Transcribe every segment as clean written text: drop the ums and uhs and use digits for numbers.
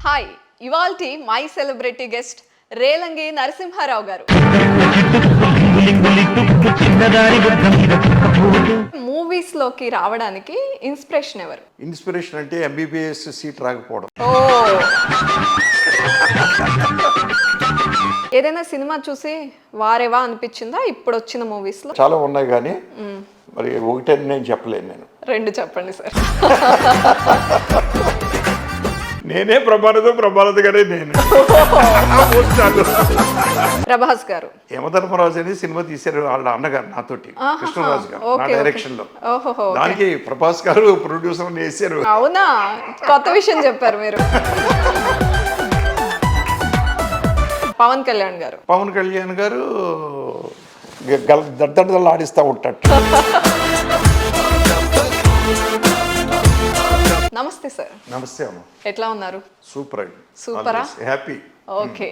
Hi, ఇవాల్టి my celebrity guest Relangi Narasimharao గారు. Movies లోకి రావడానికి ఇన్స్పిరేషన్ ఎవరు? ఇన్స్పిరేషన్ అంటే ఎంబీబీఎస్ సీట్ రాకపోవడం. ఓ, ఏదైనా సినిమా చూసి వారేవా అనిపించిందా ఇప్పుడు వచ్చిన మూవీస్ లో? చాలా ఉన్నాయి కానీ మరి ఒకటని నేను చెప్పలేను. నేను రెండు చెప్పండి సార్. నేనే ప్రభారత గారే నేను. ప్రభాస్ గారు యమధర్మరాజు అని సినిమా తీశారు వాళ్ళ అన్నగారు నాతోటి, కృష్ణరాజు గారు, నా డైరెక్షన్ లో. దానికి ప్రభాస్ గారు ప్రొడ్యూసర్ వేసారు. అవునా, కొత్త విషయం చెప్పారు మీరు. పవన్ కళ్యాణ్ గారు దద్దలు ఆడిస్తూ ఉంటాడు. నమస్తే సార్. నమస్తే అమ్మ. ఎట్లా ఉన్నారు? సూపర్ అండి. సూపరా? హ్యాపీ. ఓకే,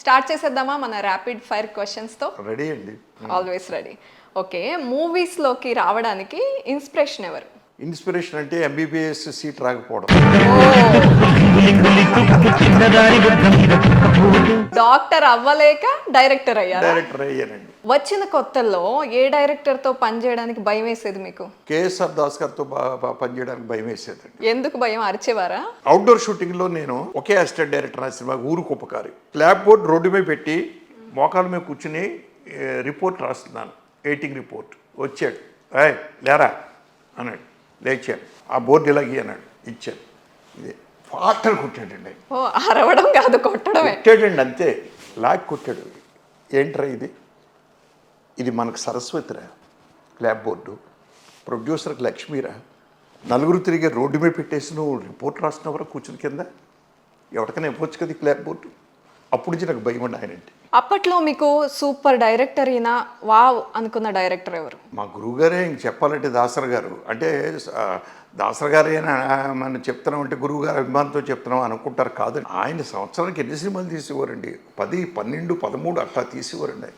స్టార్ట్ చేసేద్దామా మన ర్యాపిడ్ ఫైర్ క్వశ్చన్స్ తో? రెడీ అండి. Always ready. ఓకే, మూవీస్ లోకి రావడానికి ఇన్స్పిరేషన్ ఎవరు? ఇన్స్పిరేషన్ అంటే ఎంబీబీఎస్ సీట్ రాకపోవడం. డాక్టర్ అవ్వలేక డైరెక్టర్ అయ్యానండి. వచ్చిన కొత్తల్లో ఏ డైరెక్టర్ తో పనిచేయడానికి భయం వేసేది మీకు? కేఎస్ఆర్ దాస్ గారితో పనిచేయడానికి భయం వేసేదండి. ఎందుకు భయం? అరిచేవారా? అవుట్డోర్ షూటింగ్ లో నేను ఒకే అసిస్టెంట్ డైరెక్టర్ ఆ సినిమా ఊరుకు ఉపకారి. క్లాప్ బోర్డ్ రోడ్డు మీద పెట్టి మోకాల మీద కూర్చుని రిపోర్ట్ రాస్తున్నాను, ఎయిటింగ్ రిపోర్ట్. వచ్చాడు, రాయ్ లేరా అన్నాడు. లేచాను, ఆ బోర్డు ఇలాగి అన్నాడు, ఇచ్చాను. ఇదే ఫాస్టర్ కొట్టాడండి. ఓ, అరవడం కాదు కొట్టడమే. కొట్టాడండి అంతే, లాగి కొట్టాడు. ఏంట్రా ఇది మనకు సరస్వతిరా క్లాప్ బోర్డు, ప్రొడ్యూసర్కి లక్ష్మీరా, నలుగురు తిరిగే రోడ్డు మీద పెట్టేసి నువ్వు రిపోర్ట్ రాసినవరా కూర్చుని కింద, ఎవరికైనా ఇవ్వచ్చు కదా క్లాప్ బోర్డు. అప్పుడు నుంచి నాకు భయం అండి ఆయనంటే. అప్పట్లో మీకు సూపర్ డైరెక్టర్ అయినా వావ్ అనుకున్న డైరెక్టర్ ఎవరు? మా గురువుగారే. ఇంక చెప్పాలంటే దాసర్ గారు. అంటే దాసర్ గారే మనం చెప్తున్నాం అంటే గురువు గారు అభిమానంతో చెప్తున్నాం అనుకుంటారు. కాదండి, ఆయన సంవత్సరానికి ఎన్ని సినిమాలు తీసేవారండి? 10, 12, 13 అట్లా తీసేవారండి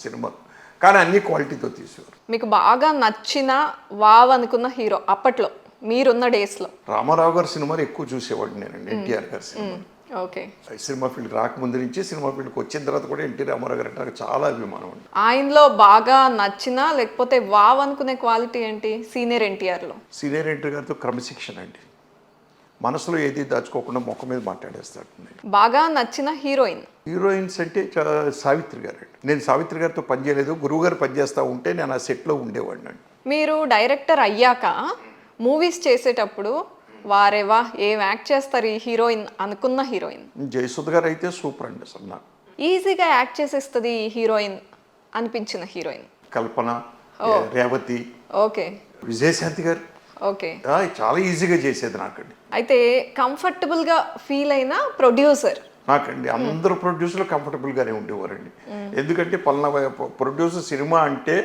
సినిమాలు. కానీ అన్ని క్వాలిటీతో తీసేవారు. మీకు బాగా నచ్చిన వావ్ అనుకున్న హీరో అప్పట్లో మీరున్న డేస్లో? రామారావు గారి సినిమాలు ఎక్కువ చూసేవాడు నేనండి. ఎన్టీఆర్ గారి సినిమా. ఓకే, సినిమా ఫీల్డ్ రాకముందు నుంచి సినిమా ఫీల్డ్కి వచ్చిన తర్వాత కూడా ఎన్టీ రామారావు గారు అంటే నాకు చాలా అభిమానం అండి. ఆయనలో బాగా నచ్చిన లేకపోతే వావ్ అనుకునే క్వాలిటీ ఏంటి? సీనియర్ ఎన్టీఆర్లో సీనియర్ ఎన్టీఆర్ గారితో క్రమశిక్షణ అండి. మనసులో ఏది దాచుకోకుండా మొక్క మీద మాట్లాడేస్తాడు. బాగా నచ్చిన హీరోయిన్స్ అంటే సావిత్రి గారు అండి. నేను సావిత్రి గారితో పనిచేయలేదు, గురువు గారు పనిచేస్తూ ఉంటే నేను ఆ సెట్లో ఉండేవాడిని అండి. మీరు డైరెక్టర్ అయ్యాక మూవీస్ చేసేటప్పుడు వారేవా ఏం యాక్ట్ చేస్తారు ఈ హీరోయిన్ అనుకున్న హీరోయిన్? జయసుధ గారు అయితే సూపర్ అండి. అసలు నాకు ఈజీగా యాక్ట్ చేసేస్తుంది ఈ హీరోయిన్ అనిపించిన హీరోయిన్? కల్పన, రేవతి, ఓకే, విజయశాంతి గారు. ఓకే, చాలా ఈజీగా చేసేది నాకండి. అయితే కంఫర్టబుల్ గా ఫీల్ అయిన ప్రొడ్యూసర్? నాకండి అందరూ ప్రొడ్యూసర్లు కంఫర్టబుల్గానే ఉండేవారండి. ఎందుకంటే పలానా ప్రొడ్యూసర్ సినిమా అంటే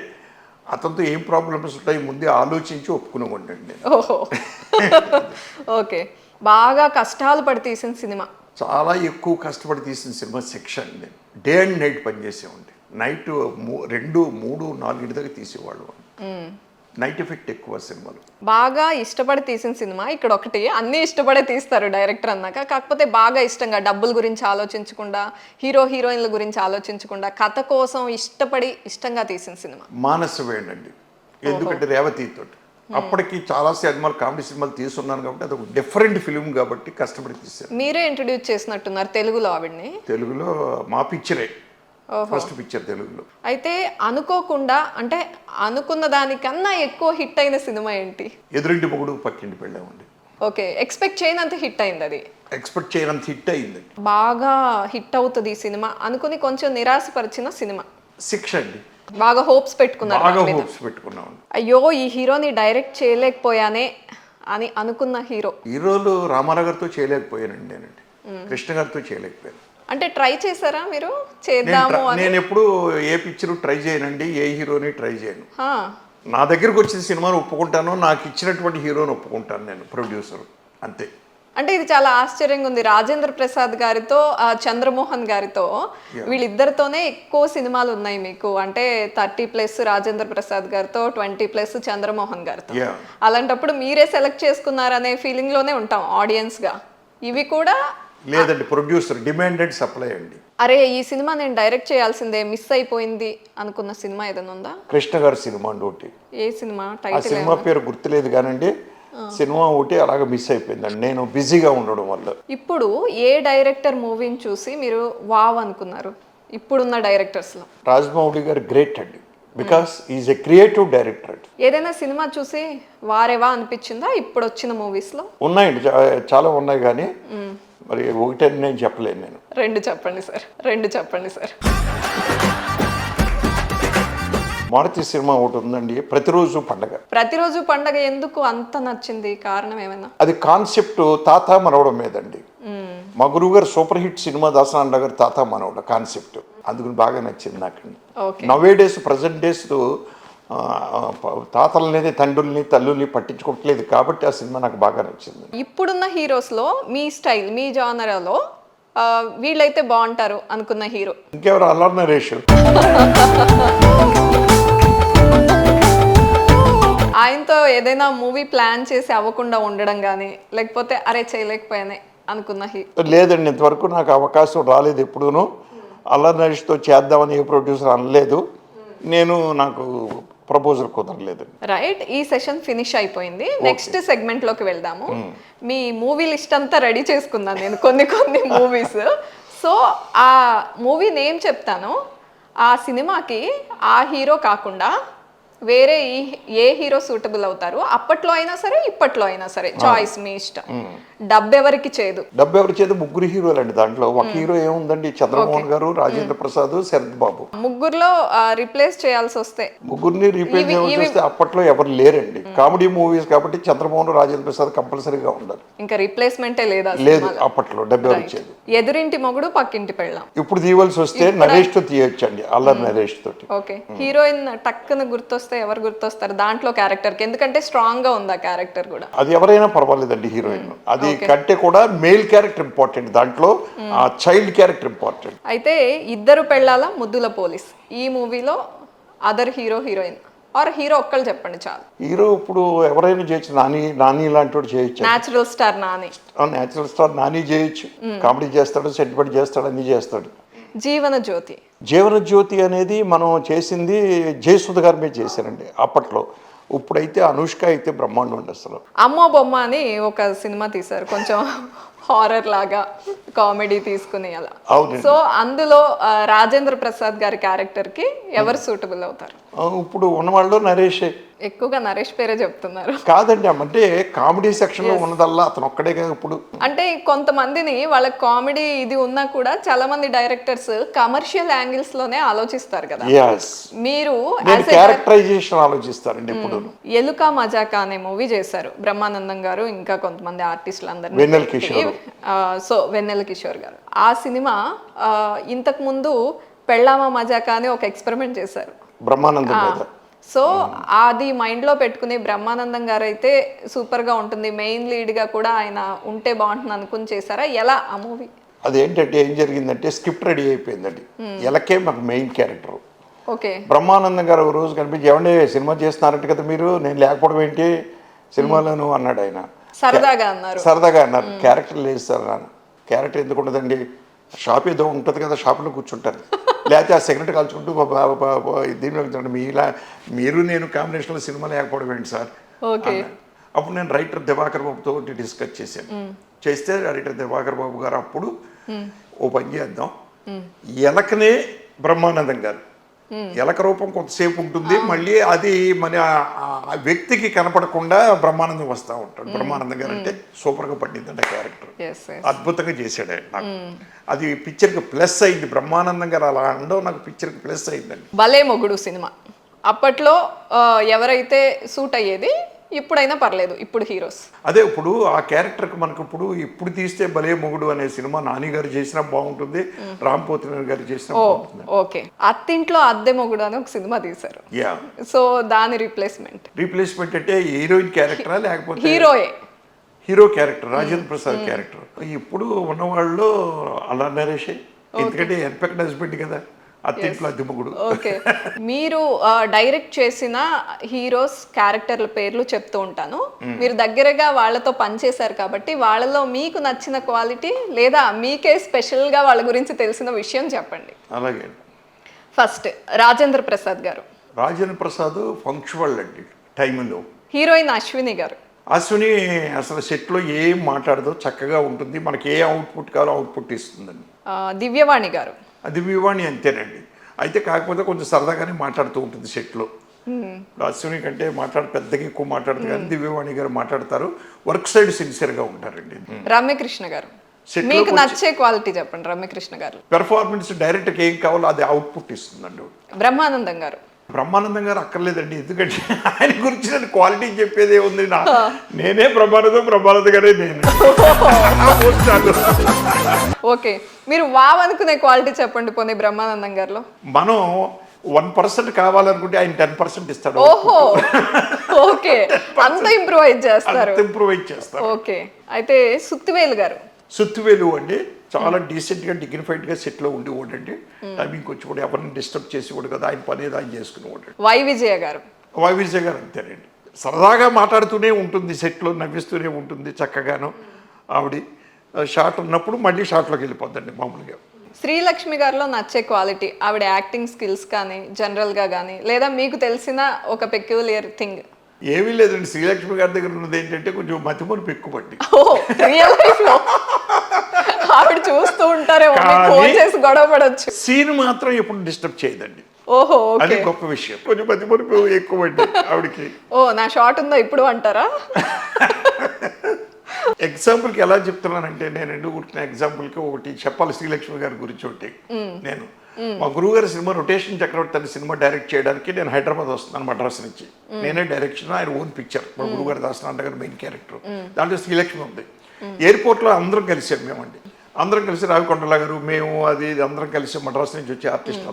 అతనితో ఏం ప్రాబ్లమ్స్ ఉంటాయి ముందే ఆలోచించి ఒప్పుకునేవాడిని అండి. ఓహో, ఓకే. బాగా కష్టాలు పడి తీసిన సినిమా? చాలా ఎక్కువ కష్టపడి తీసిన సినిమా శిక్ష అండి. డే అండ్ నైట్ పనిచేసేవాడి. నైట్ 2, 3, 4 దాకా తీసేవాళ్ళు. నైట్ ఎఫెక్ట్ ఎక్కువ సినిమాలు. బాగా ఇష్టపడి తీసిన సినిమా ఇక్కడ ఒకటి, అన్నీ ఇష్టపడే తీస్తారు డైరెక్టర్ అన్నాక. కాకపోతే బాగా ఇష్టంగా, డబ్బుల గురించి ఆలోచించకుండా, హీరోయిన్ల గురించి ఆలోచించకుండా, కథ కోసం ఇష్టంగా తీసిన సినిమా మానసవేణ్ అండి. ఎందుకంటే రేవతితో అప్పటికి చాలా సినిమాలు కామెడీ సినిమాలు తీసుకున్నాను కాబట్టి అది ఒక డిఫరెంట్ ఫిలిం కాబట్టి కష్టపడి తీశారు. మీరే ఇంట్రడ్యూస్ చేసినట్టున్నారు తెలుగులో ఆవిడ్ని. తెలుగులో మా పిక్చరే ఫస్ట్ పిక్చర్ తెలుగులో. అయితే అనుకోకుండా, అంటే అనుకున్న దానికన్నా ఎక్కువ హిట్ అయిన సినిమా ఏంటి? ఎదురింటి మొగుడు పక్కింటి పెళ్ళామండి. ఓకే, ఎక్స్పెక్ట్ చేయనంత హిట్ అయింది అది? ఎక్స్పెక్ట్ చేయనంత హిట్ అయింది. బాగా హిట్ అవుతుంది ఈ సినిమా అనుకుని కొంచెం నిరాశపరిచిన సినిమా శిక్ష అండి. బాగా హోప్స్ పెట్టుకున్నారు? బాగా హోప్స్ పెట్టుకున్నాం. అయ్యో ఈ హీరోని డైరెక్ట్ చేయలేకపోయానే అని అనుకున్న హీరోలు రామారావు గారితో చేయలేకపోయానండి నేనండి. కృష్ణ గారితో చేయలేకపోయాను. అంటే ట్రై చేశారా మీరు? చేద్దాము అని? నేను ఎప్పుడు ఏ పిక్చర్ ట్రై చేయనండి, ఏ హీరోని ట్రై చేయను. నా దగ్గరకు వచ్చిన సినిమాను ఒప్పుకుంటాను, నాకు ఇచ్చినటువంటి హీరోని ఒప్పుకుంటాను నేను, ప్రొడ్యూసర్, అంతే. అంటే ఇది చాలా ఆశ్చర్యంగా ఉంది. రాజేంద్ర ప్రసాద్ గారితో, చంద్రమోహన్ గారితో, వీళ్ళిద్దరితోనే ఎక్కువ సినిమాలు ఉన్నాయి మీకు. అంటే 30+ రాజేంద్ర ప్రసాద్ గారితో, 20+ చంద్రమోహన్ గారితో. అలాంటప్పుడు మీరే సెలెక్ట్ చేసుకున్నారనే ఫీలింగ్ లోనే ఉంటాం ఆడియన్స్ గా. ఇవి కూడా లేదండి, ప్రొడ్యూసర్, డిమాండ్ అండ్ సప్లై అండి. అరే ఈ సినిమా నేను డైరెక్ట్ చేయాల్సిందే, మిస్ అయిపోయింది అనుకున్న సినిమా ఏదైనా ఉందా? కృష్ణ గారి సినిమా అండి ఒకటి. ఏ సినిమా ఆ టైటిల్? సినిమా పేరు గుర్తులేదు కానండి, సినిమా ఒకటి అలాగ మిస్ అయిపోయిందండి నేను బిజీగా ఉండడం వల్ల. ఇప్పుడు ఏ డైరెక్టర్ మూవీని చూసి మీరు వావ్ అనుకున్నారు ఇప్పుడున్న డైరెక్టర్స్లో? రాజమౌళి గారు గ్రేట్ అండి, because is a creative director అండి. ఏదైనా సినిమా చూసి వారేవా అనిపించిందా ఇప్పుడు వచ్చిన మూవీస్లో? ఉన్నాయండి, చాలా ఉన్నాయి, కానీ మరి ఒకటని నేను చెప్పలేను నేను. రెండు చెప్పండి సార్. మారుతి సినిమా ఒకటి ఉందండి, ప్రతిరోజు పండగ. ప్రతిరోజు పండగ ఎందుకు అంత నచ్చింది? కారణం ఏమైనా? అది కాన్సెప్ట్ తాత మనవడం మీదండి. మా గురువు గారు సూపర్ హిట్ సినిమా దాసనారాయణ గారు తాత మనవడ కాన్సెప్ట్, అందుకు బాగా నచ్చింది నాకండి. ఓకే. నవే డేస్ ప్రజెంట్ డేస్ తాతలనేది తండ్రుల్ని తల్లుల్ని పట్టించుకోవట్లేదు కాబట్టి ఆ సినిమా నాకు బాగా నచ్చింది. ఇప్పుడున్న హీరోస్లో మీ స్టైల్, మీ జానరాలో వీళ్ళైతే బాగుంటారు అనుకున్న హీరో? ఇంకెవరు, అల్లరి నరేష్. ఆయనతో ఏదైనా మూవీ ప్లాన్ చేసి అవ్వకుండా ఉండడం కానీ, లేకపోతే అరే చేయలేకపోయానే అనుకున్న లేదండి, ఇంతవరకు నాకు అవకాశం రాలేదు ఎప్పుడూను. అల్లరి నరేష్తో చేద్దామని ఏ ప్రొడ్యూసర్ అనలేదు, నాకు ప్రపోజల్ కుదరలేదు. రైట్. ఈ సెషన్ ఫినిష్ అయిపోయింది. నెక్స్ట్ సెగ్మెంట్లోకి వెళ్దాము. మీ మూవీ లిస్ట్ అంతా రెడీ చేసుకున్నాను నేను, కొన్ని మూవీస్. సో ఆ మూవీ నేమ్ చెప్తాను, ఆ సినిమాకి ఆ హీరో కాకుండా వేరే ఏ హీరో సూటబుల్ అవుతారు, అప్పట్లో అయినా సరే ఇప్పట్లో అయినా సరే, చాయిస్ మీ ఇష్టం. డబ్బు ఎవరికి చేదు? ముగ్గురు హీరోలు అండి. దాంట్లో ఒక హీరో ఏముందండి, చంద్రమోహన్ గారు, రాజేంద్ర ప్రసాద్, శరత్ బాబు. ముగ్గురులో రిప్లేస్ చేయాల్సి వస్తే, ముగ్గురిని రీప్లేస్ చేయాల్సి వస్తే అప్పట్లో ఎవరు లేరండి. కామెడీ మూవీస్ కాబట్టి చంద్రమోహన్, రాజేంద్ర ప్రసాద్ కంపల్సరీగా ఉండాలి. ఇంకా రీప్లేస్మెంటే లేదా? లేదు అప్పట్లో. డబ్బు ఎవరు వచ్చేది? ఎదురింటి మొగుడు పక్కింటి పెళ్ళాం. ఇప్పుడు తీయవలసి వస్తే నరేష్ తో తీయొచ్చండి, అల్లరి నరేష్ తోటి. ఓకే. హీరోయిన్ టక్కున గుర్తొస్తే ఎవరు గుర్తొస్తారు దాంట్లో క్యారెక్టర్కి? ఎందుకంటే స్ట్రాంగ్ గా ఉంది ఆ క్యారెక్టర్ కూడా. అది ఎవరైనా పర్వాలేదండి హీరోయిన్. అది కంటే కూడా మేల్ క్యారెక్టర్ ఇంపార్టెంట్ దాంట్లో, ఆ చైల్డ్ క్యారెక్టర్ ఇంపార్టెంట్. అయితే ఇద్దరు పెళ్ళాల ముద్దుల పోలీస్, ఈ మూవీలో other hero heroine or hero ఒక్కళ్ళు చెప్పండి చాలు. హీరో ఇప్పుడు ఎవరైనా చేయొచ్చు, నాని లాంటి వాడు చేయొచ్చు. Natural star Nani. Natural star Nani చేయొచ్చు, కామెడీ చేస్తాడు, సెంటిమెంట్ చేస్తాడు, అన్ని చేస్తాడు. జీవన జ్యోతి అనేది మనం చేసింది జయసుధ గారి మీద చేశారండి అప్పట్లో. ఇప్పుడైతే అనుష్క అయితే బ్రహ్మాండం అండి అసలు. అమ్మో బొమ్మ అని ఒక సినిమా తీశారు, కొంచెం హారర్ లాగా కామెడీ తీసుకుని అలా. సో అందులో రాజేంద్ర ప్రసాద్ గారి క్యారెక్టర్ కి ఎవరు సూటబుల్ అవుతారు? ఇప్పుడు ఉన్నవాళ్ళు నరేష్. ఎక్కువగా నరేష్ పేరే చెప్తున్నారు. కాదండి, అంటే కామెడీ సెక్షన్ లో ఉన్నదల్లా అతను ఒక్కడే కదా. ఇప్పుడు అంటే కొంతమందిని వాళ్ళ కామెడీ ఇది ఉన్నా కూడా చాలా మంది డైరెక్టర్స్ కమర్షియల్ యాంగిల్స్ లోనే ఆలోచిస్తారు కదా. మీరు క్యారెక్టరైజేషన్ ఆలోచిస్తారండి ఇప్పుడు. ఎలుక మజాకా అనే మూవీ చేశారు బ్రహ్మానందం గారు, ఇంకా కొంతమంది ఆర్టిస్టులు అందరూ. వెన్నెల కిషోర్ గారు. ఆ సినిమా ఇంతకు ముందు పెళ్ళామా మజాకా అని ఒక ఎక్స్పెరిమెంట్ చేశారు బ్రహ్మానందం మీద. సో అది మైండ్లో పెట్టుకుని బ్రహ్మానందం గారు అయితే సూపర్గా ఉంటుంది, మెయిన్ లీడ్గా కూడా ఆయన ఉంటే బాగుంటుంది అనుకుని చేశారా? ఎలా ఆ మూవీ? అదేంటంటే ఏం జరిగిందంటే స్క్రిప్ట్ రెడీ అయిపోయిందండి, ఎలకే మాకు మెయిన్ క్యారెక్టర్. ఓకే. బ్రహ్మానందం గారు ఒక రోజు కనిపించి, ఏమంటే సినిమా చేస్తున్నారంట కదా మీరు, నేను లేకపోవడం ఏంటి సినిమాలోను అన్నాడు. ఆయన సరదాగా అన్నారు. క్యారెక్టర్ లేదు సార్ నాన్న. క్యారెక్టర్ ఎందుకు ఉండదండి, షాప్ ఏదో ఉంటుంది కదా, షాప్లో కూర్చుంటారు, లేకపోతే ఆ సిగరెట్ కాల్చుకుంటూ దీనిలో మీరు నేను కాంబినేషన్లో సినిమా లేకపోవడం ఏంటి సార్. అప్పుడు నేను రైటర్ దివాకర్ బాబుతో డిస్కస్ చేస్తే రైటర్ దివాకర్ బాబు గారు అప్పుడు ఓ పని చేద్దాం, ఎలకనే బ్రహ్మానందం గారు, ఎలక రూపం కొంతసేపు ఉంటుంది, మళ్ళీ అది మన ఆ వ్యక్తికి కనపడకుండా బ్రహ్మానందం వస్తూ ఉంటాడు. బ్రహ్మానందం గారు అంటే సూపర్గా పండిందండి ఆ క్యారెక్టర్, అద్భుతంగా చేశాడు ఆయన. నాకు అది పిక్చర్కి ప్లస్ అయింది, బ్రహ్మానందం గారు అలా అనడం నాకు పిక్చర్కి ప్లస్ అయిందండి. భలే మొగుడు సినిమా అప్పట్లో ఎవరైతే సూట్ అయ్యేది, ఇప్పుడైనా పర్లేదు ఇప్పుడు హీరోస్. అదే ఇప్పుడు ఆ క్యారెక్టర్కి మనకు ఇప్పుడు తీస్తే భలే మొగుడు అనే సినిమా నాని గారు చేసినా బాగుంటుంది, రామ్ పోతినేని గారు చేసినా బాగుంటుంది. ఓకే. అత్తింట్లో అద్దె మొగుడు అని ఒక సినిమా తీశారు. సో దాని రీప్లేస్మెంట్ అంటే హీరోయిన్ క్యారెక్టరా లేకపోతే hero character Rajendra Prasad character. ఇప్పుడు ఉన్నవాళ్ళు అలా నరేష్, ఎందుకంటే ఎన్పెక్ట్ హస్బెండ్ కదా, అత్తింట్లో అద్దెమొగుడు. ఓకే, మీరు డైరెక్ట్ చేసిన హీరోస్ క్యారెక్టర్ల పేర్లు చెప్తూ ఉంటాను. మీరు దగ్గరగా వాళ్ళతో పనిచేశారు కాబట్టి వాళ్ళలో మీకు నచ్చిన క్వాలిటీ లేదా మీకే స్పెషల్గా వాళ్ళ గురించి తెలిసిన విషయం చెప్పండి. అలాగే ఫస్ట్ రాజేంద్ర ప్రసాద్ గారు. రాజేంద్ర ప్రసాద్ ఫంక్షువల్ అండి టైంలో. హీరోయిన్ అశ్విని గారు. అశ్విని అసలు సెట్లో ఏం మాట్లాడదో చక్కగా ఉంటుంది, మనకి ఏ అవుట్పుట్ కావాలో అవుట్పుట్ ఇస్తుందండి. దివ్యవాణి గారు. అది వివాణి అంతేనండి. అయితే కాకపోతే కొంచెం సరదాగానే మాట్లాడుతూ ఉంటుంది సెట్లో. అశ్విని కంటే పెద్దగా ఎక్కువ మాట్లాడుతుంది, కానీ దివ్యవాణి గారు మాట్లాడతారు, వర్క్ సైడ్ సిన్సియర్గా ఉంటారండి. రమ్యకృష్ణ గారు. మీకు నచ్చే క్వాలిటీ చెప్పండి రమ్యకృష్ణ గారు. పెర్ఫార్మెన్స్ డైరెక్ట్గా ఏం కావాలో అది అవుట్పుట్ ఇస్తుందండి. బ్రహ్మానందం గారు. బ్రహ్మానందం గారు అక్కర్లేదండి, ఎందుకంటే ఆయన గురించి నేను క్వాలిటీ చెప్పేదే ఉంది. నేనే బ్రహ్మానందం గారే నేను. ఓకే, మీరు వావ్ అనుకునే క్వాలిటీ చెప్పండి పోనీ బ్రహ్మానందం గారిలో. మనం 1% కావాలనుకుంటే ఆయన 10% ఇస్తాడు. ఓహో, ఓకే, అంత ఇంప్రూవైజ్ చేస్తారు. ఓకే, అయితే సుత్తివేలు గారు. సుత్తివేలు అండి చాలా డీసెంట్గా డిగ్నిఫైడ్గా సెట్లో ఉండేవాడు అండి. టైమింగ్కి వచ్చి కూడా ఎవరిని డిస్టర్బ్ చేసేవాడు కదా, ఆయన పని ఏదో ఆయన చేసుకునేవాడు. వై విజయ గారు. వై విజయ గారు అంతేనండి, సరదాగా మాట్లాడుతూనే ఉంటుంది సెట్లో, నవ్విస్తూనే ఉంటుంది చక్కగాను. ఆవిడ షార్ట్ ఉన్నప్పుడు మళ్ళీ షార్ట్లోకి వెళ్ళిపోద్దండి మామూలుగా. శ్రీలక్ష్మి గారిలో నచ్చే క్వాలిటీ, ఆవిడ యాక్టింగ్ స్కిల్స్ కానీ జనరల్గా కానీ, లేదా మీకు తెలిసిన ఒక పెక్యులియర్ థింగ్. ఏమీ లేదండి, శ్రీలక్ష్మి గారి దగ్గర ఉన్నది ఏంటంటే కొంచెం మతిమరుపు ఎక్కువ పట్టి. ఆవిడ చూస్తూ ఉంటారేమో, ఫోన్ చేసి గొడవ పడొచ్చు. సీన్ మాత్రం ఎప్పుడు డిస్టర్బ్ చేయదండి. ఓహో, అది గొప్ప విషయం. కొంచెం మతిమరుపు ఎక్కువ అండి ఆవిడకి. ఓ, నా షాట్ ఉందా ఇప్పుడు అంటారా? ఎగ్జాంపుల్కి ఎలా చెప్తున్నానంటే, నేను ఎందుకు కుట్టిన ఎగ్జాంపుల్కి ఒకటి చెప్పాలి శ్రీలక్ష్మి గారి గురించి. ఒకటి నేను మా గురువుగారి సినిమా రొటేషన్ చక్రవర్తి తన సినిమా డైరెక్ట్ చేయడానికి నేను హైదరాబాద్ వస్తున్నాను మద్రాసు నుంచి. నేనే డైరెక్షన్, ఆయన ఓన్ పిక్చర్. మా గురువుగారి దాసనారాయణ గారు మెయిన్ క్యారెక్టర్, దాంట్లో శ్రీలక్ష్మి ఉంది. ఎయిర్పోర్ట్లో అందరం కలిసాం మేమండి. అందరం కలిసి రావికొండల గారు, మేము, అది అందరం కలిసి మద్రాసు నుంచి వచ్చే ఆర్టిస్టులు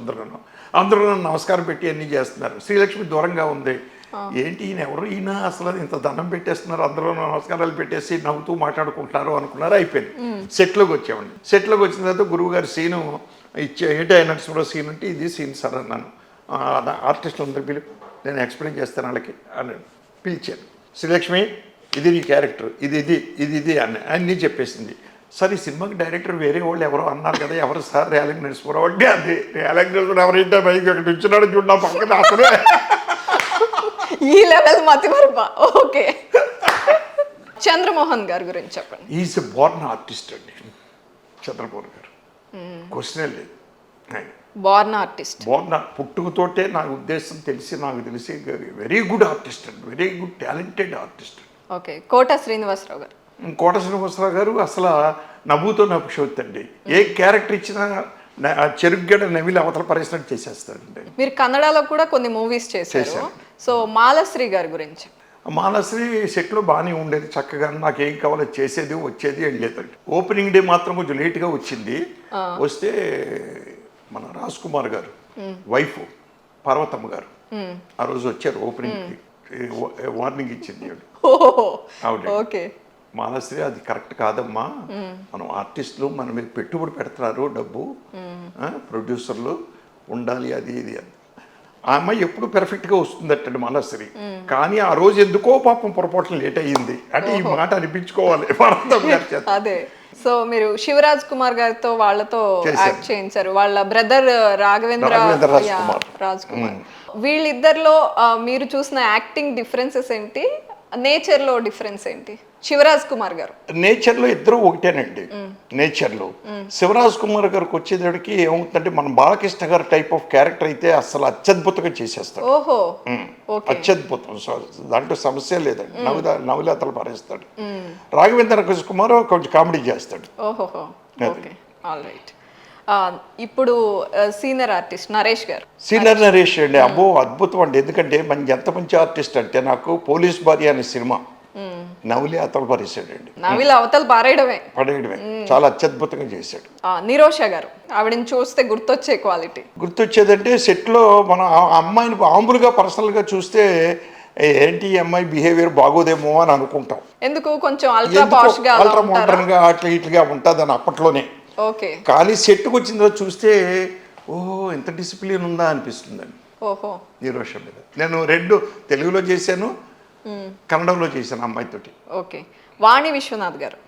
అందరూ నన్ను నమస్కారం పెట్టి అన్నీ చేస్తున్నారు. శ్రీలక్ష్మి దూరంగా ఉంది. ఏంటి ఈయన ఎవరు, ఈయన అసలు ఇంత దండం పెట్టేస్తున్నారు, అందరూ నమస్కారాలు పెట్టేసి నవ్వుతూ మాట్లాడుకుంటున్నారు అనుకున్నారు. అయిపోయింది. సెట్లోకి వచ్చామండి. సెట్లోకి వచ్చిన తర్వాత గురువు గారి సీను ఇచ్చే ఏంటి నరసింహరావు సీన్ అంటే, ఇది సీన్ సార్ అన్నాను. ఆర్టిస్టులు అందరూ పిలిపి నేను ఎక్స్ప్లెయిన్ చేస్తాను వాళ్ళకి అని పిలిచాను. శ్రీలక్ష్మి ఇది నీ క్యారెక్టర్, ఇది అన్నీ చెప్పేసింది. సార్ ఈ సినిమాకి డైరెక్టర్ వేరే వాళ్ళు ఎవరో అన్నారు కదా, ఎవరు సార్? రేలంగి నరసింహరావు అంటే. అది రేలంగి నరసింహరావు ఎవరైతే బైక్ అక్కడ ఉంచున్నాడో చూడ పక్కన అసలు ఈ లెవెల్ మతిమరుపా. ఓకే, చంద్రమోహన్ గారి గురించి చెప్పండి. ఈజ్ ఎ బోర్న్ ఆర్టిస్ట్ అండి చంద్రమోహన్ గారు, క్వశ్చనే లేదు. బోర్న్ ఆర్టిస్ట్, బోర్న్ పుట్టుకతోటే నాకు ఉద్దేశం నాకు తెలిసి వెరీ గుడ్ ఆర్టిస్ట్ అండి, very good talented artist. Okay, Kota Srinivasarao గారు. కోట శ్రీనివాసరావు గారు అసలు నవ్వుతో నవ్వుతోండి. ఏ క్యారెక్టర్ ఇచ్చినా చెరుగ్గడ నవ్విలి అవతల పరిశ్రమ చేసేస్తాడండి. మీరు కన్నడలో కూడా కొన్ని మూవీస్ చేశారు. సో మాలశ్రీ గారి గురించి. మాలశ్రీ సెట్లో బాగానే ఉండేది, చక్కగా నాకు ఏం కావాలో చేసేది, వచ్చేది, వెళ్ళేదండి. ఓపెనింగ్ డే మాత్రం కొంచెం లేట్గా వచ్చింది. వస్తే మన రాజ్ కుమార్ గారు వైఫ్ పార్వతమ్మ గారు ఆ రోజు వచ్చారు ఓపెనింగ్కి. వార్నింగ్ ఇచ్చింది ఆవిడ. ఓకే, మాలశ్రీ అది కరెక్ట్ కాదమ్మా, మనం ఆర్టిస్టులు మన మీద పెట్టుబడి పెడతారు, డబ్బు ప్రొడ్యూసర్లు ఉండాలి, అది ఇది అని. ఆ అమ్మాయి ఎప్పుడు పెర్ఫెక్ట్గా వస్తుందట్టండి మాలశ్రీ. కానీ ఆ రోజు ఎందుకో పాపం పొరపాట్లు లేట్ అయ్యింది అంటే ఈ మాట అనిపించుకోవాలి. అదే. సో మీరు శివరాజ్ కుమార్ గారితో వాళ్ళతో యాక్ట్ చేయించారు, వాళ్ళ బ్రదర్ రాఘవేంద్ర రాజ్ కుమార్. వీళ్ళిద్దరిలో మీరు చూసిన యాక్టింగ్ డిఫరెన్సెస్ ఏంటి, నేచర్లో డిఫరెన్స్ ఏంటి? శివరాజ్ కుమార్ గారు నేచర్లో ఇద్దరు ఒకటేనండి. నేచర్లో శివరాజ్ కుమార్ గారికి వచ్చేటడికి ఏమవుతుందంటే, మన బాలకృష్ణ గారు టైప్ ఆఫ్ క్యారెక్టర్ అయితే అసలు అత్యద్భుతంగా చేసేస్తాడు. ఓహో, అత్యద్భుతం, దాంట్లో సమస్య లేదండి. నవలేతలు పారేస్తాడు. రాఘవేంద్ర కుమార్ కొంచెం కామెడీ చేస్తాడు. ఓహో, ఓకే, ఆల్ రైట్. ఇప్పుడు సీనియర్ ఆర్టిస్ట్ నరేష్ గారు. సీనియర్ నరేష్ అండి, అబ్బో అద్భుతం అండి. ఎందుకంటే ఎంత మంచి ఆర్టిస్ట్ అంటే, నాకు పోలీస్ భార్య అనే సినిమా నవలి అవతల పారేసాడండి. నవలి అవతల పడేయడమే చాలా అత్యద్భుతంగా చేశాడు. నిరోష గారు, ఆవిడని చూస్తే గుర్తొచ్చే క్వాలిటీ. గుర్తొచ్చేదంటే సెట్లో మనం అమ్మాయిని మామూలుగా పర్సనల్గా చూస్తే ఏంటి ఈ అమ్మాయి బిహేవియర్ బాగోదేమో అని అనుకుంటాం. ఎందుకు కొంచెం అల్ట్రా మోడర్న్గా అట్లా ఇట్లుగా ఉంటుంది అని అప్పట్లోనే. ఓకే, కానీ సెట్కి వచ్చిన తర్వాత చూస్తే ఓహో ఇంత డిసిప్లిన్ ఉందా అనిపిస్తుందండి ఓహో. హీరోష మీద. నేను 2 తెలుగులో చేశాను, కన్నడంలో చేశాను అమ్మాయితోటి. ఓకే. వాణి విశ్వనాథ్ గారు.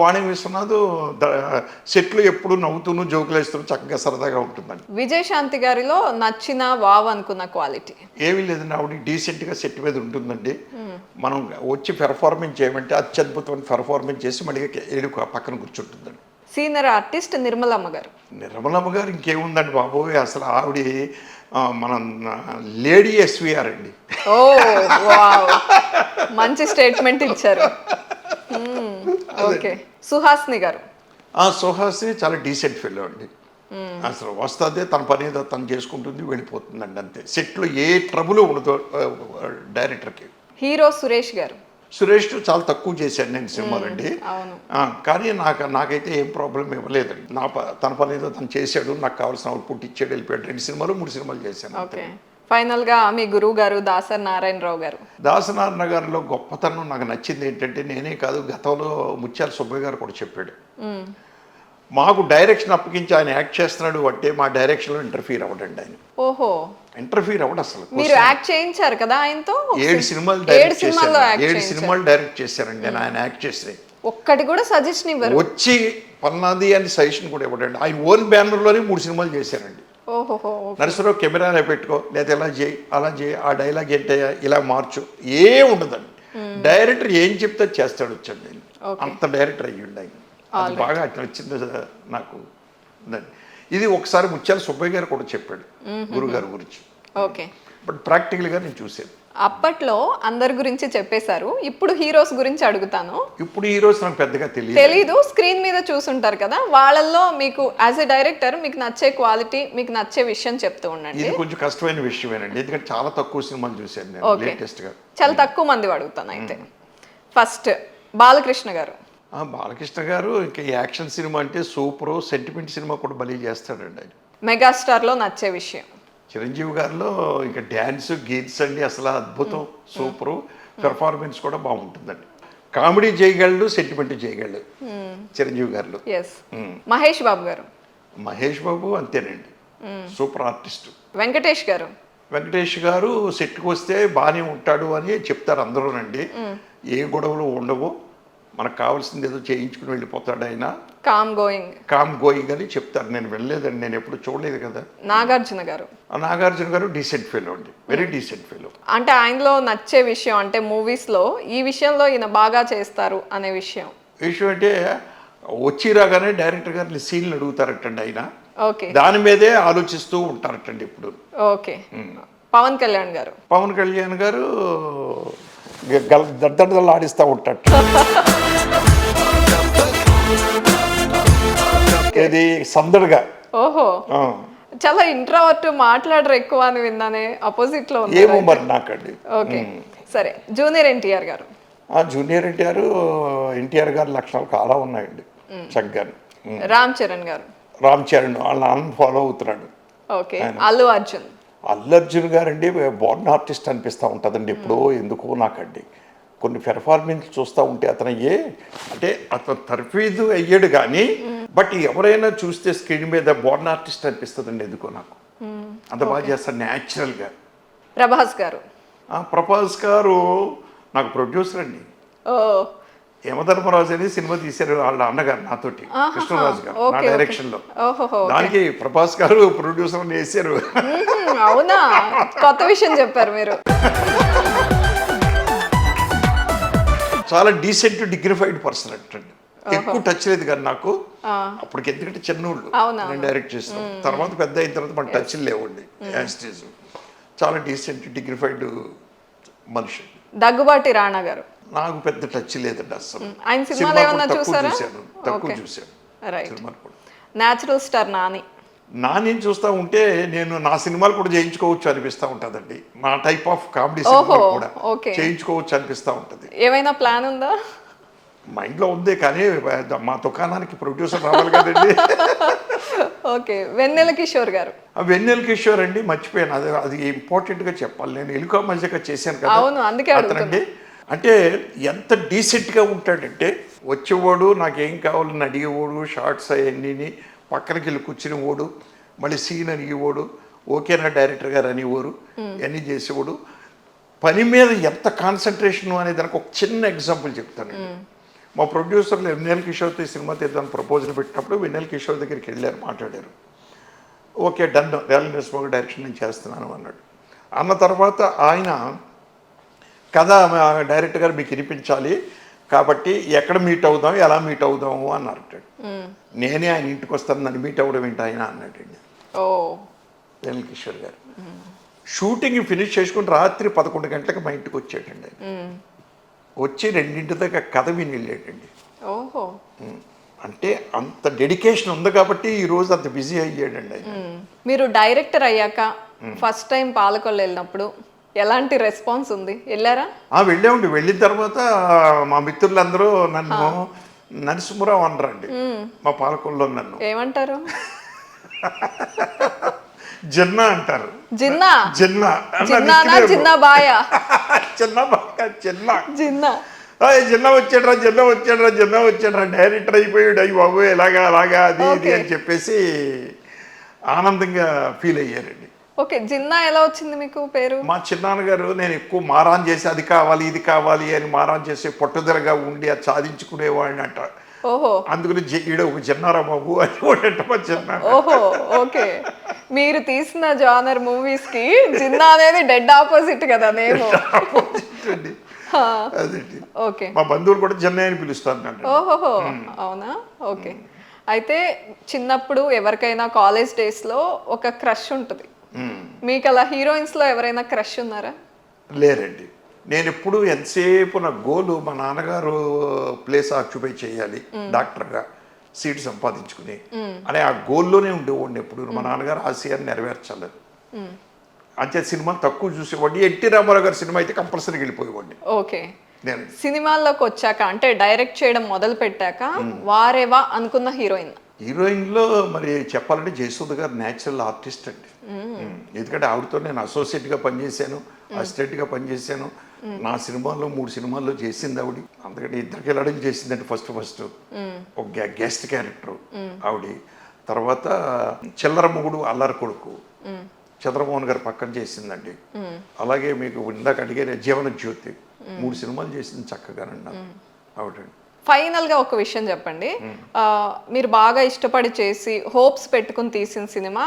వాణి విశ్వనాథ్ సెట్లు ఎప్పుడు నవ్వుతూను జోకులు వేస్తూ చక్కగా సరదాగా ఉంటుందండి. విజయశాంతి గారిలో నచ్చిన వావ్ అనుకున్న క్వాలిటీ? ఏమీ లేదండి, ఆవిడ డీసెంట్గా సెట్ మీద ఉంటుందండి. మనం వచ్చి పెర్ఫార్మెన్స్ చేయమంటే అత్యద్భుతమైన పెర్ఫార్మెన్స్ చేసి మళ్ళీ ఏడు పక్కన కూర్చుంటుందండి. సీనియర్ ఆర్టిస్ట్ నిర్మలమ్మ గారు. నిర్మలమ్మ గారు ఇంకేముందండి బాబోయ్, అసలు ఆవిడ మన లేడీ ఎస్విఆర్ అండి. ఓ వావ్, మంచి స్టేట్మెంట్ ఇచ్చారు. ఓకే. సుహాస్ని గారు. సుహాసిని చాలా డీసెంట్ ఫెలో అండి. అసలు వస్తుంది తన పని ఏదో తను చేసుకుంటుంది వెళ్ళిపోతుందండి, అంతే. సెట్లో ఏ ట్రబుల్ ఉండదు డైరెక్టర్కి. హీరో సురేష్ గారు. సురేష్ చాలా తక్కువ చేశాను నేను సినిమాలండి. అవును. కానీ నాకైతే ఏం ప్రాబ్లం ఇవ్వలేదండి. తన పని ఏదో తను చేశాడు, నాకు కావాల్సిన అవుట్పుట్ ఇచ్చాడు, వెళ్ళిపోయాడు. 2 సినిమాలు 3 సినిమాలు చేశాను. ఓకే. ఫైనల్ గా మీ గురువు గారు దాసరి నారాయణరావు గారు. దాసనారాయణ గారిలో గొప్పతనం నాకు నచ్చింది ఏంటంటే, నేనే కాదు గతంలో ముత్యాల సుబ్బయ్య గారు కూడా చెప్పాడు, మాకు డైరెక్షన్ అప్పగించి ఆయన యాక్ట్ చేస్తున్నాడు అంటే మా డైరెక్షన్లో ఇంటర్ఫీర్ అవ్వడండి ఆయన. ఓహో. ఇంటర్ఫీర్ అవ్వడు అసలు. మీరు యాక్ట్ చేయించారు కదా ఆయనతో? 7 సినిమాలు 7 సినిమాలు డైరెక్ట్ చేశారండి నేను, ఆయన యాక్ట్ చేస్తే. ఒక్కటి కూడా సజెషన్ ఇవ్వరు. వచ్చి పల్నాది అని సజెషన్ కూడా ఇవ్వడండి. ఆయన ఓన్ బ్యానర్లోనే 3 సినిమాలు చేశారండి. ఓహో. నర్సరావు కెమెరాలో పెట్టుకో, లేదా ఇలా చేయి అలా చేయి, ఆ డైలాగ్ ఏంటయ్యా ఇలా మార్చు, ఏ ఉండదండి. డైరెక్టర్ ఏం చెప్తే చేస్తాడు వచ్చండి. అంత డైరెక్టర్ అయ్యిండి ఆయన. అది బాగా నచ్చింది నాకు. ఇది ఒకసారి ముత్యాల సుబ్బయ్య గారు కూడా చెప్పాడు గురుగారి గురించి. ఓకే. బట్ ప్రాక్టికల్గా నేను చూశాను. అప్పట్లో అందరి గురించి చెప్పేశారు, ఇప్పుడు హీరోస్ గురించి అడుగుతాను. ఇప్పుడు హీరోస్ నాకు పెద్దగా తెలియదు. స్క్రీన్ మీద చూసుంటారు కదా, వాళ్ళల్లో మీకు యాజ్ ఎ డైరెక్టర్ మీకు నచ్చే క్వాలిటీ, మీకు నచ్చే విషయం చెప్తూ ఉండండి. ఇది కొంచెం కష్టమైన విషయమేనండి, ఎందుకంటే చాలా తక్కువ సినిమాలు చూశాను నేను లేటెస్ట్ గా. చాలా తక్కువ మంది అడుగుతాను అయితే. ఫస్ట్ బాలకృష్ణ గారు. బాలకృష్ణ గారు ఇంకా యాక్షన్ సినిమా అంటే సూపర్, సెంటిమెంట్ సినిమా కూడా బలి చేస్తాడండి ఆయన. మెగాస్టార్ లో నచ్చే విషయం? చిరంజీవి గారిలో ఇంకా డ్యాన్స్ గీత్స్ అండి అసలు అద్భుతం, సూపరు. పెర్ఫార్మెన్స్ కూడా బాగుంటుందండి. కామెడీ చేయగలడు, సెంటిమెంట్ చేయగలడు చిరంజీవి గారిలో. మహేష్ బాబు గారు. మహేష్ బాబు అంతేనండి, సూపర్ ఆర్టిస్ట్. వెంకటేష్ గారు. వెంకటేష్ గారు సెట్కి వస్తే బాగానే ఉంటాడు అని చెప్తారు అందరూనండి. ఏ గొడవలు ఉండవు, మనకు కావాల్సింది ఏదో చేయించుకుని వెళ్ళిపోతాడు ఆయన. కామ్ గోయింగ్ అని చెప్తారు. నేను వెళ్ళలేదండి, నేను ఎప్పుడు చూడలేదు కదా. నాగార్జున గారు. నాగార్జున గారు డీసెంట్ ఫెలో అండి, వెరీ డీసెంట్ ఫెలో. అంటే ఆయనలో నచ్చే విషయం అంటే మూవీస్ లో ఈ విషయంలో ఈయన బాగా చేస్తారు అనే విషయం అంటే వచ్చి రాగానే డైరెక్టర్ గారిని సీన్లు అడుగుతారటండి ఆయన. ఓకే. దాని మీదే ఆలోచిస్తూ ఉంటారటండి ఇప్పుడు. ఓకే. పవన్ కళ్యాణ్ గారు. పవన్ కళ్యాణ్ గారు దద్దలు ఆడిస్తూ ఉంటాడు. ఇది సందడిగా. ఓహో. చాలా ఇంట్రావర్ట్, మాట్లాడరు ఎక్కువ అని విన్నానే, అపోజిట్ లో ఏమో మరి నాకండి. ఓకే సరే. జూనియర్ ఎన్టీఆర్ గారు. జూనియర్ ఎన్టీఆర్ గారు లక్షణాలు చాలా ఉన్నాయండి చక్కగా. రామ్ చరణ్ గారు. రామ్ చరణ్ వాళ్ళ నాన్న ఫాలో అవుతున్నాడు. ఓకే. అల్లు అర్జున్ గారండి బార్న్ ఆర్టిస్ట్ అనిపిస్తూ ఉంటుందండి ఎప్పుడో ఎందుకో నాకండి. కొన్ని పెర్ఫార్మెన్స్ చూస్తూ ఉంటే అతను అంటే అతను తర్ఫీదు అయ్యాడు కానీ బట్ ఎవరైనా చూస్తే స్క్రీన్ మీద బార్న్ ఆర్టిస్ట్ అనిపిస్తుందండి ఎందుకో నాకు. అంత బాగా చేస్తాడు న్యాచురల్గా. ప్రభాస్ గారు నాకు ప్రొడ్యూసర్ అండి. యమధర్మరాజు అని సినిమా తీశారు వాళ్ళ అన్నగారు నాతోటి, కృష్ణరాజు గారు, నా డైరెక్షన్ లో. దానికి ప్రభాస్ గారు ప్రొడ్యూసర్ అని వేశారు. అవునా, కొత్త విషయం చెప్పారు మీరు. చాలా డీసెంట్ డిగ్నిఫైడ్ పర్సన్ అంటండి. ఎక్కువ టచ్ లేదు కానీ నాకు అప్పటికి, ఎందుకంటే చిన్నోళ్ళు నేను డైరెక్ట్ చేసిన తర్వాత పెద్ద అయిన తర్వాత మన టచ్ లేవండి. యాస్టేజ్ చాలా డీసెంట్ డిగ్నిఫైడ్ మనిషి. దగ్గుబాటి రాణా గారు. నాకు పెద్ద టచ్ లేదండి అసలు. ఆయన సినిమాలు ఏమన్నా చూసారా? తక్కువ చూశాను. నేచురల్ స్టార్ నాని చూస్తూ ఉంటే నేను నా సినిమాలు కూడా చేయించుకోవచ్చు అనిపిస్తూ ఉంటుందండి. నా టైప్ ఆఫ్ కామెడీ సినిమాలు కూడా చేయించుకోవచ్చు అనిపిస్తూ ఉంటుంది. ఏమైనా ప్లాన్ ఉందా? మైండ్లో ఉంది కానీ మా దుకాణానికి ప్రొడ్యూసర్ రావాలి కదండి. ఓకే. వెన్నెల కిషోర్ గారు. వెన్నెల కిషోర్ అండి, మర్చిపోయాను, అది ఇంపార్టెంట్గా చెప్పాలి. నేను ఎలుక మధ్యగా చేశాను కదా. అవును, అందుకే అతనండి అంటే ఎంత డీసెంట్గా ఉంటాడంటే, వచ్చేవాడు నాకేం కావాలని అడిగేవాడు, షార్ట్స్ అవన్నీ పక్కనకి వెళ్ళి కూర్చుని ఓడు, మళ్ళీ సీన్ అని ఇవ్వడు, ఓకేనా డైరెక్టర్ గారు అనేవారు, ఇవన్నీ చేసేవాడు. పని మీద ఎంత కాన్సన్ట్రేషన్ అనే దానికి ఒక చిన్న ఎగ్జాంపుల్ చెప్తానండి. మా ప్రొడ్యూసర్లు వెన్నెల కిషోర్తో సినిమా తీద్దామని ప్రపోజల్ పెట్టినప్పుడు వెన్నెల కిషోర్ దగ్గరికి వెళ్ళారు, మాట్లాడారు. Okay done, Relangi Narasimha direction నేను చేస్తున్నాను అన్నాడు. అన్న తర్వాత ఆయన కథ డైరెక్టర్ గారు మీకు వినిపించాలి కాబట్టి ఎక్కడ మీట్ అవుదాం, ఎలా మీట్ అవుదాము అన్నారు. నేనే ఆయన ఇంటికి వస్తాను, నన్ను మీట్ అవ్వడం ఏంటి ఆయన అన్నాడండి వెన్నెల కిషోర్ గారు. షూటింగ్ ఫినిష్ చేసుకుని రాత్రి 11 గంటలకు మా ఇంటికి వచ్చాడండి ఆయన. వచ్చి 2 దాకా కథ విని వెళ్ళాడండి. ఓహో, అంటే అంత డెడికేషన్ ఉంది కాబట్టి ఈ రోజు అంత బిజీ అయ్యాడండి ఆయన. మీరు డైరెక్టర్ అయ్యాక ఫస్ట్ టైం పాలకొల్లు వెళ్ళినప్పుడు ఎలాంటి రెస్పాన్స్ ఉంది? వెళ్ళారా? వెళ్ళామండి. వెళ్ళిన తర్వాత మా మిత్రులందరూ నన్ను నరసింహరావు అనరండి. మా పాలకొల్లో నన్ను ఏమంటారు? జిన్నా అంటారు. జిన్నా జిన్నా జిన్నానా జిన్నా బాయా? చిన్న బాగా చిన్న జిన్నా జిన్నా వచ్చాడ్రా, జిన్నా వచ్చాడ్రా, జిన్నా వచ్చాడ్రా, డైరెక్టర్ అయిపోయాడు, అయ్యి బాబు ఎలాగా అలాగా అది ఇది అని చెప్పేసి ఆనందంగా ఫీల్ అయ్యారండి. ఓకే, జిన్నా ఎలా వచ్చింది మీకు పేరు? మా చిన్నాన్నగారు నేను ఎక్కువ మారాన్ చేసి అది కావాలి ఇది కావాలి అని మారాన్ చేసి పట్టుదలగా ఉండి అది సాధించుకునేవాడిని అంట. ఓహో, అందుకని ఈడ ఒక చిన్నారా బాబు అని వాడంట మా చిన్న. ఓహో, ఓకే. మీరు తీసిన జానర్ మూవీస్ కి జిన్నా అనేది డెడ్ ఆపోజిట్ కదా నేమ్. అండి అదేంటి, ఓకే. మా బంధువులు కూడా చెన్నై అని పిలుస్తాను. ఓహోహో, అవునా? ఓకే. అయితే చిన్నప్పుడు ఎవరికైనా కాలేజ్ డేస్ లో ఒక క్రష్ ఉంటుంది. మీకు అలా హీరోయిన్స్ లో ఎవరైనా క్రష్ ఉన్నారా? లేరండి. నేను ఎప్పుడు ఎంతసేపు నా గోలు మా నాన్నగారు ప్లేస్ ఆక్యుపై చేయాలి డాక్టర్గా సీట్ సంపాదించుకుని అనే ఆ గోల్లోనే ఉండేవాడిని. ఎప్పుడు మా నాన్నగారు ఆశయాన్ని నెరవేర్చాలి. అంతే సినిమా తక్కువ చూసేవాడిని. ఎన్టీ రామారావు గారి సినిమా అయితే కంపల్సరీగా వెళ్ళిపోయేవాడిని. ఓకే. నేను సినిమాల్లోకి వచ్చాక అంటే డైరెక్ట్ చేయడం మొదలు పెట్టాక వారేవా అనుకున్న హీరోయిన్లో మరి చెప్పాలంటే జయసుధ గారు న్యాచురల్ ఆర్టిస్ట్ అండి. ఎందుకంటే ఆవిడతో నేను అసోసియేట్గా పనిచేశాను, అసిస్టెంట్గా పనిచేశాను. నా సినిమాల్లో 3 సినిమాల్లో చేసింది ఆవిడ. అందుకంటే ఇద్దరికి వెళ్ళడం చేసిందండి. ఫస్ట్ ఒక గెస్ట్ క్యారెక్టర్ ఆవిడ. తర్వాత చిల్లర మొగుడు అల్లరి కొడుకు చంద్రమోహన్ గారు పక్కన చేసిందండి. అలాగే మీకు ఇందాక అడిగే జీవన జ్యోతి 3 సినిమాలు చేసింది చక్కగానండి ఆవిడ. ఫైనల్ గా ఒక విషయం చెప్పండి, మీరు బాగా ఇష్టపడి చేసి హోప్స్ పెట్టుకుని తీసిన సినిమా,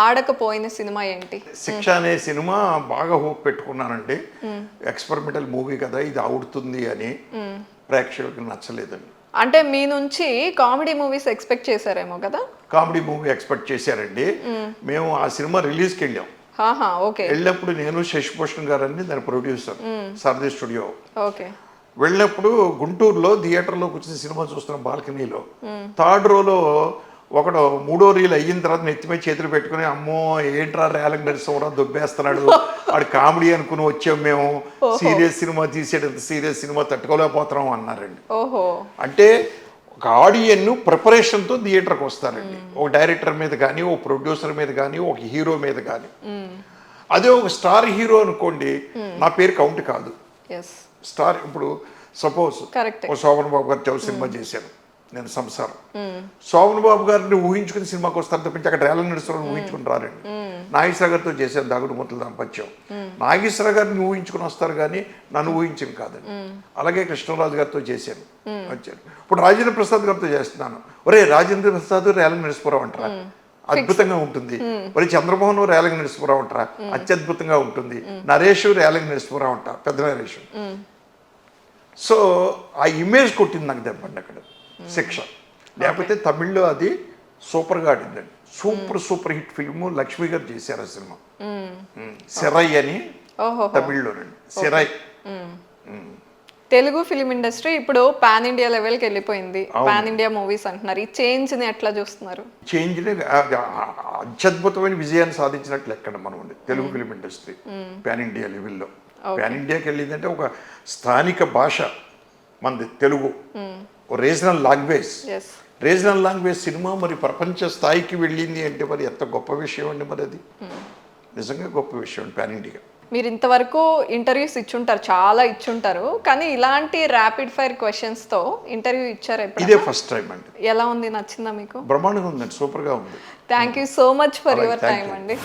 ఆడకపోయిన సినిమా ఏంటి? శిక్ష అనే సినిమా బాగా హోప్ పెట్టుకున్నానండి. ఎక్స్పెరిమెంటల్ మూవీ కదా, ఇది ఆడుతుంది అని ప్రేక్షకులకు నచ్చలేదండి. అంటే మీ నుంచి కామెడీ మూవీస్ ఎక్స్పెక్ట్ చేశారేమో కదా? కామెడీ మూవీ ఎక్స్పెక్ట్ చేశారండి. మేము ఆ సినిమా రిలీజ్కి వెళ్ళాం. వెళ్ళినప్పుడు నేను శశిభూషణ్ గారు అని దాని ప్రొడ్యూసర్ సరదీ స్టూడియో. వెళ్ళినప్పుడు గుంటూరులో థియేటర్లో కూర్చొని సినిమా చూస్తున్నాం బాల్కనీలో. థర్డ్ రోలో ఒకడు 3వ రీల్ అయిన తర్వాత నెత్తిమే చేతులు పెట్టుకుని అమ్మో ఏంట్రా రేలంగి నరసింహరావు దొబ్బేస్తున్నాడు, వాడు కామెడీ అనుకుని వచ్చాం మేము, సీరియస్ సినిమా తీసేటంత సీరియస్ సినిమా తట్టుకోలేకపోతున్నాం అన్నారండి. అంటే ఒక ఆడియన్ ప్రిపరేషన్తో థియేటర్కి వస్తారండి. ఒక డైరెక్టర్ మీద కానీ, ఒక ప్రొడ్యూసర్ మీద కానీ, ఒక హీరో మీద కానీ. అదే ఒక స్టార్ హీరో అనుకోండి, నా పేరు కౌంట్ కాదు. స్టార్ ఇప్పుడు సపోజ్ ఓ శోభన్ బాబు గారు సినిమా చేశాను నేను, సంసారం. శోభన్ బాబు గారిని ఊహించుకుని సినిమాకి వస్తారు తప్పించి అక్కడ రేలంగి నరసింహరావు ఊహించుకుని రారండి. నాగేశ్వర గారితో చేశాను దాగుడు మూతల దాంపత్యం. నాగేశ్వర గారిని ఊహించుకుని వస్తారు కానీ నన్ను ఊహించింది కాదండి. అలాగే కృష్ణరాజు గారితో చేశాను, వచ్చాను. ఇప్పుడు రాజేంద్ర ప్రసాద్ గారితో చేస్తున్నాను. ఒరే రాజేంద్ర ప్రసాద్ రేలంగి నరసింహరావు అంటారా, అద్భుతంగా ఉంటుంది. మరి చంద్రమోహన్ రేలంగి నరసింహరావు అంటారా, అత్యద్భుతంగా ఉంటుంది. నరేష్ రేలంగి నరసింహరావు అంట, పెద్ద నరేష్. సో ఆ ఇమేజ్ కొట్టింది నాకు దెబ్బండి అక్కడ శిక్ష. లేకపోతే తమిళ్లో అది సూపర్గా ఆడిందండి. సూపర్ హిట్ ఫిల్మ్ లక్ష్మి గారు చేశారు ఆ సినిమా. సిరై అని తమిళ్లోనండి, సిరై. తెలుగు ఫిలిం ఇండస్ట్రీ ఇప్పుడు పాన్ ఇండియా లెవెల్కి వెళ్ళిపోయింది. పాన్ ఇండియా మూవీస్ అంటున్నారు. ఈ చేంజ్ ని ఎట్లా చూస్తున్నారు? చేంజ్ అత్యద్భుతమైన విజయాన్ని సాధించినట్లు ఎక్కడ మనం Telugu film industry pan India లెవెల్లో. పాన్ ఇండియాకి వెళ్ళిందంటే ఒక స్థానిక భాష మనది తెలుగు, రీజనల్ లాంగ్వేజ్ సినిమా మరి ప్రపంచ స్థాయికి వెళ్ళింది అంటే మరి ఎంత గొప్ప విషయం అండి. మరి అది నిజంగా గొప్ప విషయం పాన్ ఇండియా. మీరు ఇంతవరకు ఇంటర్వ్యూస్ ఇచ్చుంటారు, చాలా ఇచ్చుంటారు, కానీ ఇలాంటి ర్యాపిడ్ ఫైర్ క్వశ్చన్స్ తో ఇంటర్వ్యూ ఇచ్చారు? ఇదే ఫస్ట్ టైం అండి. ఎలా ఉంది, నచ్చిందా మీకు? బ్రహ్మాండంగా ఉందండి, సూపర్గా ఉంది. Thank you so much for Alright, your thank time you. అండి.